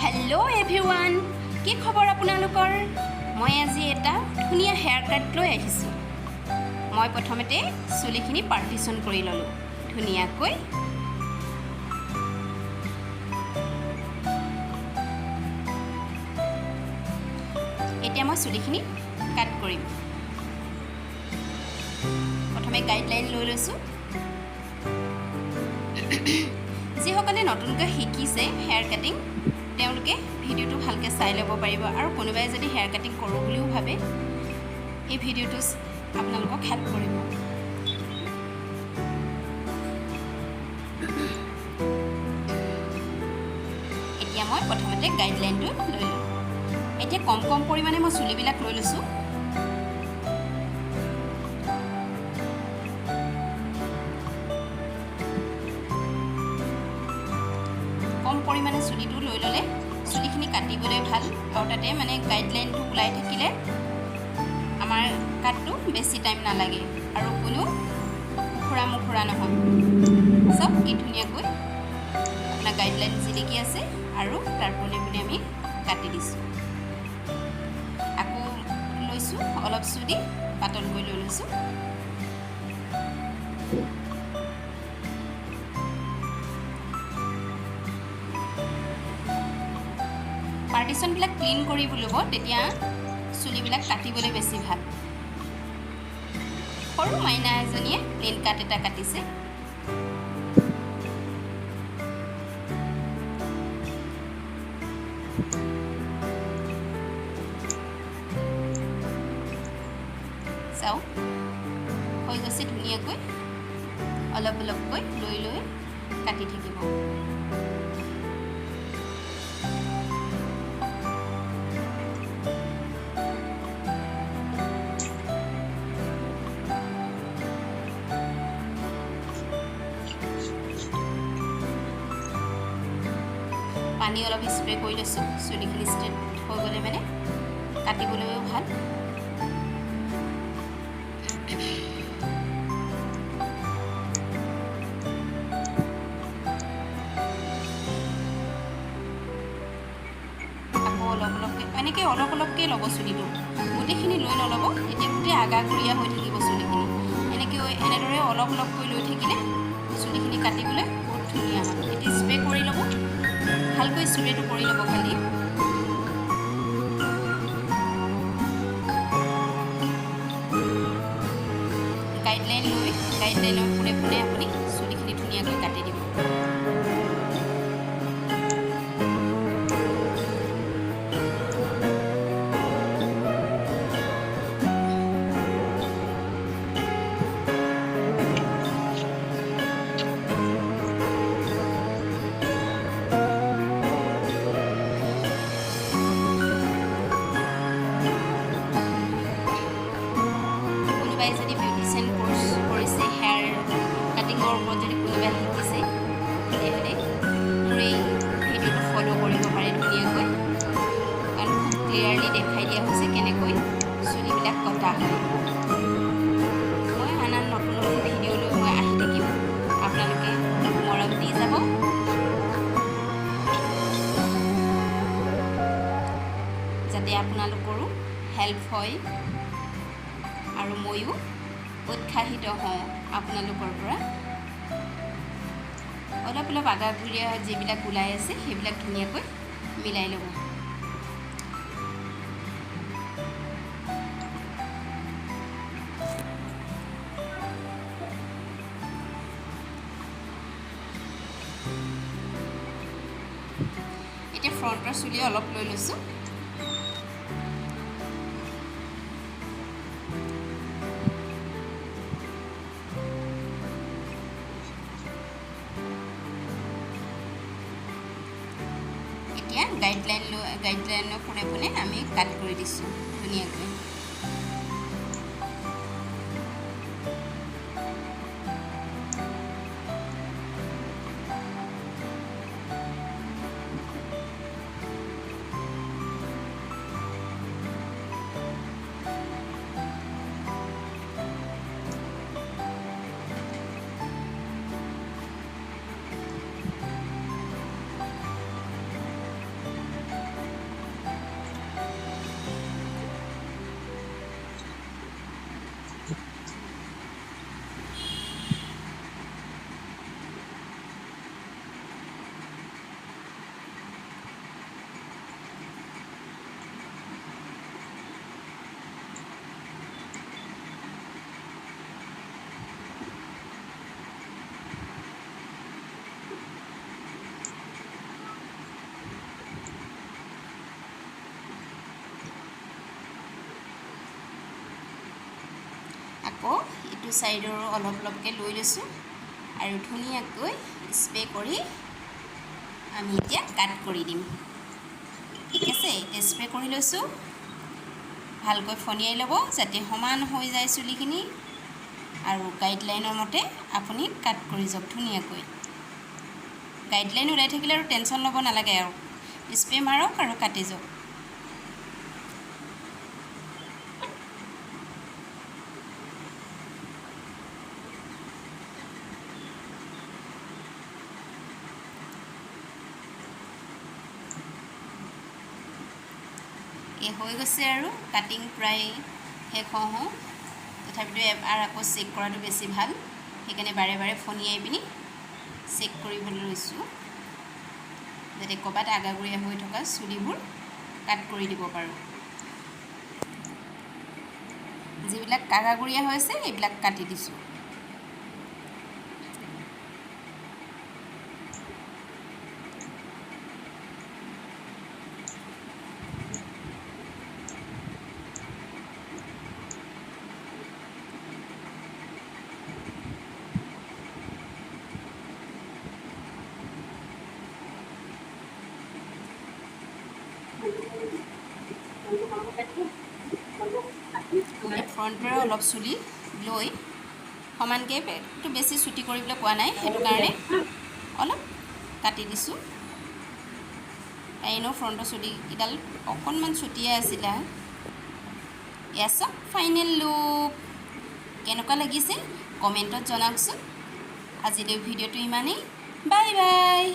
Hello' everyone, কি খবৰ আপোনালোকৰ? মই আজি এটা ধুনীয়া হেয়াৰ কাট লৈ আহিছোঁ। মই প্ৰথমতে চুলিখিনি পাৰ্টিশ্যন কৰি ল'লোঁ ধুনীয়াকৈ। এতিয়া মই চুলিখিনি কাট কৰিম। প্ৰথমে গাইডলাইন লৈ লৈছোঁ। যিসকলে নতুনকৈ শিকিছে হেয়াৰ কাটিং, তেওঁলোকে ভিডিঅ'টো ভালকৈ চাই ল'ব পাৰিব, আৰু কোনোবাই যদি হেয়াৰ কাটিং কৰোঁ বুলিও ভাবে, এই ভিডিঅ'টো আপোনালোকক হেল্প কৰিব। এতিয়া মই প্ৰথমতে গাইডলাইনটো লৈ লওঁ। এতিয়া কম পৰিমাণে মই চুলিবিলাক লৈ লৈছোঁ। কম পৰিমাণে চুলিটো লৈ ল'লে চুলিখিনি কাটিবলৈ ভাল, আৰু তাতে মানে গাইডলাইনটো ওলাই থাকিলে আমাৰ কাটটো বেছি টাইম নালাগে আৰু কোনো মুখৰা নহয়। চব কি ধুনীয়াকৈ আপোনাৰ গাইডলাইন জিলিকি আছে, আৰু তাৰ পোনে আমি কাটি দিছোঁ। আকৌ লৈছোঁ অলপ চুলি পাতলকৈ লৈ লৈছোঁ। পাৰ্টিশ্যনবিলাক ক্লিন কৰিব ল'ব, তেতিয়া চুলিবিলাক কাটিবলৈ বেছি ভাল। সৰু মাইনা এজনীয়ে প্লেইন কাট এটা কাটিছে। চাওক, হৈ গৈছে ধুনীয়াকৈ। অলপ অলপকৈ লৈ কাটি থাকিব। পানী অলপ স্প্ৰে কৰি লৈছোঁ। চুলিখিনি ষ্ট্ৰেট হৈ গ'লে মানে কাটিবলৈও ভাল। আকৌ এনেকৈ অলপ অলপকৈ ল'ব চুলিটো, গোটেইখিনি লৈ নল'ব। এতিয়া গোটেই আগাগৰীয়া হৈ থাকিব চুলিখিনি। এনেদৰে অলপ অলপকৈ লৈ থাকিলে চুলিখিনি কাটিবলৈ বহুত ধুনীয়া হয়। এতিয়া স্প্ৰে কৰি ল'ব, ভালকৈ স্প্ৰেটো কৰি ল'ব খালি। গাইডলাইনৰ পোনে আপুনি চুলিখিনি ধুনীয়াকৈ কাটি দিব। কোনোবাই যদি বিউটিচিয়ান কোৰ্চ কৰিছে, হেয়াৰ কাটিঙৰ ওপৰত যদি কোনোবাই শিকিছে, তেতিয়াহ'লে মোৰ এই ভিডিঅ'টো ফ'ল' কৰিব পাৰে ধুনীয়াকৈ, কাৰণ খুব ক্লিয়াৰলি দেখাই দিয়া হৈছে কেনেকৈ চুলিবিলাক কটা হয়। মই আন নতুন ভিডিঅ' লৈ মই আহি থাকিম, আপোনালোকে মৰম দি যাব। যাতে আপোনালোকৰো হেল্প হয় আৰু ময়ো উৎসাহিত হওঁ আপোনালোকৰ পৰা। অলপ আগাগৰীয়া যিবিলাক ওলাই আছে সেইবিলাক ধুনীয়াকৈ মিলাই ল'ব। এতিয়া ফ্ৰণ্টৰ চুলি অলপ লৈ লৈছোঁ। এতিয়া গাইডলাইনৰ পোনে আমি কাট কৰি দিছোঁ ধুনীয়াকৈ। চাইডৰো অলপ অলপকৈ লৈ লৈছোঁ আৰু ধুনীয়াকৈ স্প্ৰে কৰি আমি এতিয়া কাট কৰি দিম। ঠিক আছে, এতিয়া স্প্ৰে কৰি লৈছোঁ। ভালকৈ ফনিয়াই ল'ব যাতে সমান হৈ যায় চুলিখিনি, আৰু গাইডলাইনৰ মতে আপুনি কাট কৰি যাওক ধুনীয়াকৈ। গাইডলাইন ওলাই থাকিলে আৰু টেনশ্যন ল'ব নালাগে, আৰু স্প্ৰে মাৰক আৰু কাটি যাওক। এই হৈ গৈছে আৰু কাটিং প্ৰায় শেষ হওঁ, তথাপিতো এবাৰ আকৌ চেক কৰাটো বেছি ভাল, সেইকাৰণে বাৰে বাৰে ফনিয়াই পিনি চেক কৰিবলৈ লৈছোঁ যাতে ক'ৰবাত আগাগুৰিয়া হৈ থকা চুলিবোৰ কাট কৰি দিব পাৰোঁ। যিবিলাক আগাগুৰিয়া হৈছে এইবিলাক কাটি দিছোঁ। ফ্ৰণ্টৰে অলপ চুলি লৈ সমানকৈ, একটু বেছি চুটি কৰিবলৈ কোৱা নাই, সেইটো কাৰণে অলপ কাটি দিছোঁ। এনেও ফ্ৰণ্টৰ চুলিকেইডাল অকণমান চুটিয়ে আছিলে। এয়া চাওক ফাইনেল লুক। কেনেকুৱা লাগিছে কমেণ্টত জনাওকচোন। আজিলৈ ভিডিঅ'টো ইমানেই। Bye bye.